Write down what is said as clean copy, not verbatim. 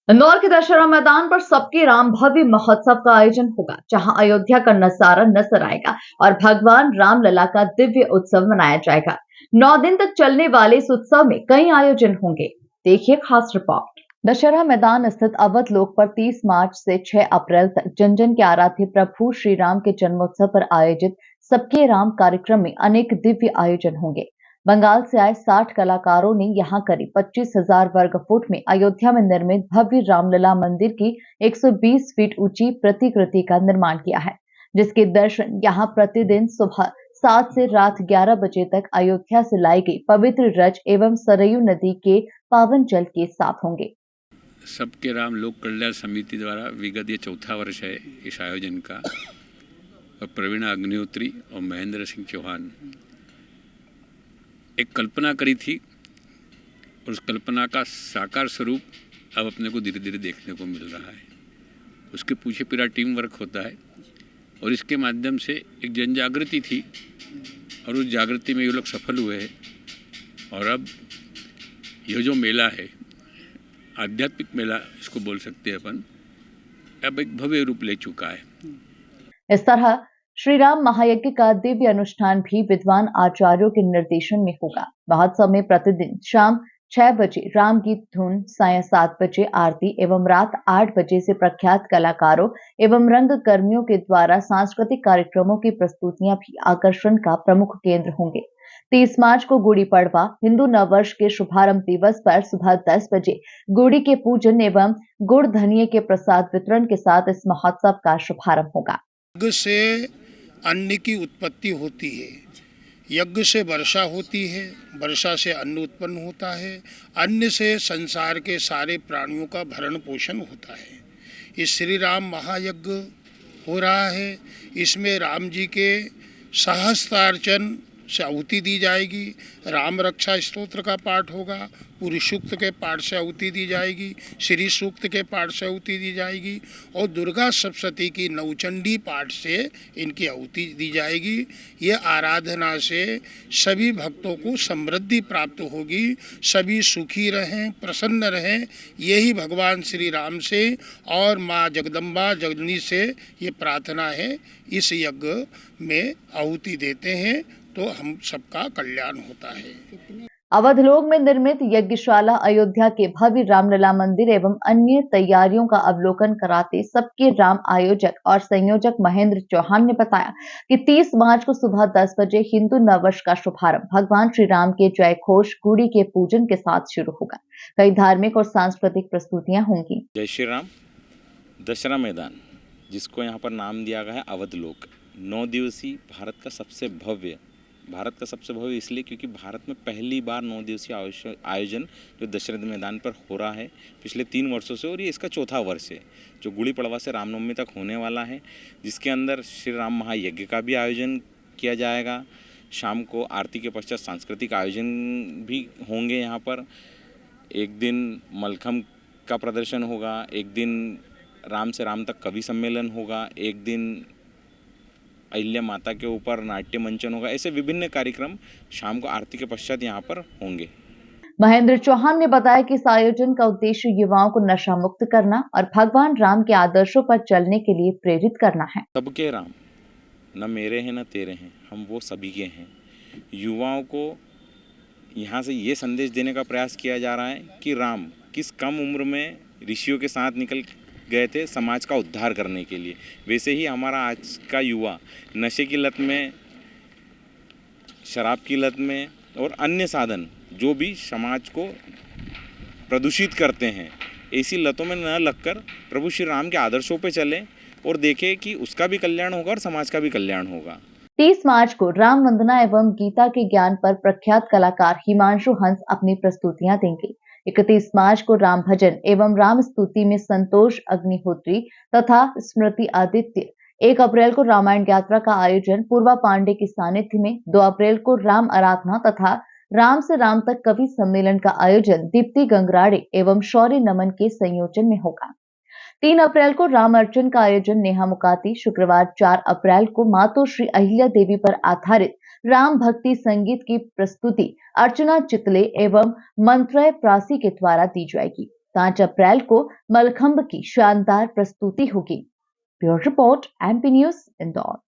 इंदौर के दशहरा मैदान पर सबके राम भव्य महोत्सव का आयोजन होगा, जहां अयोध्या का नजारा नजर आएगा और भगवान रामलला का दिव्य उत्सव मनाया जाएगा। 9 दिन तक चलने वाले इस उत्सव में कई आयोजन होंगे। देखिए खास रिपोर्ट। दशहरा मैदान स्थित अवध लोक पर 30 मार्च से 6 अप्रैल तक जन जन के आराध्य प्रभु श्री राम के जन्मोत्सव पर आयोजित सबके राम कार्यक्रम में अनेक दिव्य आयोजन होंगे। बंगाल से आए 60 कलाकारों ने यहां करीब 25,000 वर्ग फुट में अयोध्या में निर्मित भव्य रामलला मंदिर की 120 फीट ऊंची प्रतिकृति का निर्माण किया है, जिसके दर्शन यहां प्रतिदिन सुबह 7 से रात 11 बजे तक अयोध्या से लाई गई पवित्र रज एवं सरयू नदी के पावन जल के साथ होंगे। सबके राम लोक कल्याण समिति द्वारा विगत ये चौथा वर्ष है इस आयोजन का, और प्रवीणा अग्निहोत्री और महेंद्र सिंह चौहान एक कल्पना करी थी और उस कल्पना का साकार स्वरूप अब अपने को धीरे धीरे देखने को मिल रहा है। उसके पीछे पूरा टीम वर्क होता है और इसके माध्यम से एक जन जागृति थी और उस जागृति में ये लोग सफल हुए हैं। और अब ये जो मेला है, आध्यात्मिक मेला इसको बोल सकते हैं अपन, अब एक भव्य रूप ले चुका है। इस तरह श्री राम महायज्ञ का दिव्य अनुष्ठान भी विद्वान आचार्यों के निर्देशन में होगा। महोत्सव में प्रतिदिन शाम 6 बजे राम गीत धुन, सायं 7 बजे आरती एवं रात 8 बजे से प्रख्यात कलाकारों एवं रंगकर्मियों के द्वारा सांस्कृतिक कार्यक्रमों की प्रस्तुतियां भी आकर्षण का प्रमुख केंद्र होंगे। 30 मार्च को गुड़ी पड़वा हिंदू नववर्ष के शुभारंभ दिवस पर सुबह 10 बजे गुड़ी के पूजन एवं गुड़ धनिये के प्रसाद वितरण के साथ इस महोत्सव का शुभारंभ होगा। यज्ञ से अन्न की उत्पत्ति होती है, यज्ञ से वर्षा होती है, वर्षा से अन्न उत्पन्न होता है, अन्न से संसार के सारे प्राणियों का भरण पोषण होता है। इस श्री राम महायज्ञ हो रहा है, इसमें राम जी के सहस्त्रार्चन से आहुति दी जाएगी, राम रक्षा स्तोत्र का पाठ होगा, पुरुष सूक्त के पाठ से आहुति दी जाएगी, श्री सूक्त के पाठ से आहुति दी जाएगी और दुर्गा सप्तशती की नवचंडी पाठ से इनकी आहुति दी जाएगी। ये आराधना से सभी भक्तों को समृद्धि प्राप्त होगी, सभी सुखी रहें, प्रसन्न रहें, यही भगवान श्री राम से और माँ जगदम्बा जगदनी से ये प्रार्थना है। इस यज्ञ में आहुति देते हैं तो हम सबका कल्याण होता है। अवध लोक में निर्मित यज्ञशाला अयोध्या के भव्य रामलला मंदिर एवं अन्य तैयारियों का अवलोकन कराते सबके राम आयोजक और संयोजक महेंद्र चौहान ने बताया कि 30 मार्च को सुबह 10 बजे हिंदू नववर्ष का शुभारंभ भगवान श्री राम के जय घोष गुड़ी के पूजन के साथ शुरू होगा। कई धार्मिक और सांस्कृतिक प्रस्तुतियां होंगी। जय श्री राम। दशहरा मैदान, जिसको यहाँ पर नाम दिया गया है अवध लोक, 9 दिवसीय भारत का सबसे भव्य इसलिए क्योंकि भारत में पहली बार 9 दिवसीय आयोजन जो दशरथ मैदान पर हो रहा है पिछले 3 वर्षों से, और ये इसका चौथा वर्ष है जो गुड़ी पड़वा से रामनवमी तक होने वाला है, जिसके अंदर श्री राम महायज्ञ का भी आयोजन किया जाएगा। शाम को आरती के पश्चात सांस्कृतिक आयोजन भी होंगे। यहाँ पर एक दिन मलखम का प्रदर्शन होगा, एक दिन राम से राम तक कवि सम्मेलन होगा, एक दिन अहिल्या माता के ऊपर नाट्य मंचन होगा। ऐसे विभिन्न कार्यक्रम शाम को आरती के पश्चात यहाँ पर होंगे। महेंद्र चौहान ने बताया कि इस आयोजन का उद्देश्य युवाओं को नशा मुक्त करना और भगवान राम के आदर्शों पर चलने के लिए प्रेरित करना है। सबके राम, न मेरे हैं न तेरे हैं, हम वो सभी के हैं। युवाओं को यहाँ से ये संदेश देने का प्रयास किया जा रहा है कि राम किस कम उम्र में ऋषियों के साथ निकल गए थे समाज का उद्धार करने के लिए, वैसे ही हमारा आज का युवा नशे की लत में, शराब की लत में और अन्य साधन जो भी समाज को प्रदूषित करते हैं, ऐसी लतों में न लगकर प्रभु श्री राम के आदर्शों पे चले और देखें कि उसका भी कल्याण होगा और समाज का भी कल्याण होगा। 30 मार्च को राम वंदना एवं गीता के ज्ञान पर प्रख्यात कलाकार हिमांशु हंस अपनी प्रस्तुतियां देंगे। 31 मार्च को राम भजन एवं राम स्तुति में संतोष अग्निहोत्री तथा स्मृति आदित्य, 1 अप्रैल को रामायण यात्रा का आयोजन पूर्वा पांडे की सानिध्य में, 2 अप्रैल को राम आराधना तथा राम से राम तक कवि सम्मेलन का आयोजन दीप्ति गंगराड़े एवं शौर्य नमन के संयोजन में होगा। 3 अप्रैल को राम अर्चन का आयोजन नेहा मुकाती, शुक्रवार 4 अप्रैल को मातो श्री अहिल्या देवी पर आधारित राम भक्ति संगीत की प्रस्तुति अर्चना चितले एवं मंत्रय प्रासी के द्वारा दी जाएगी 5 अप्रैल को मलखंब की शानदार प्रस्तुति होगी। Bureau report, MP news, Indore.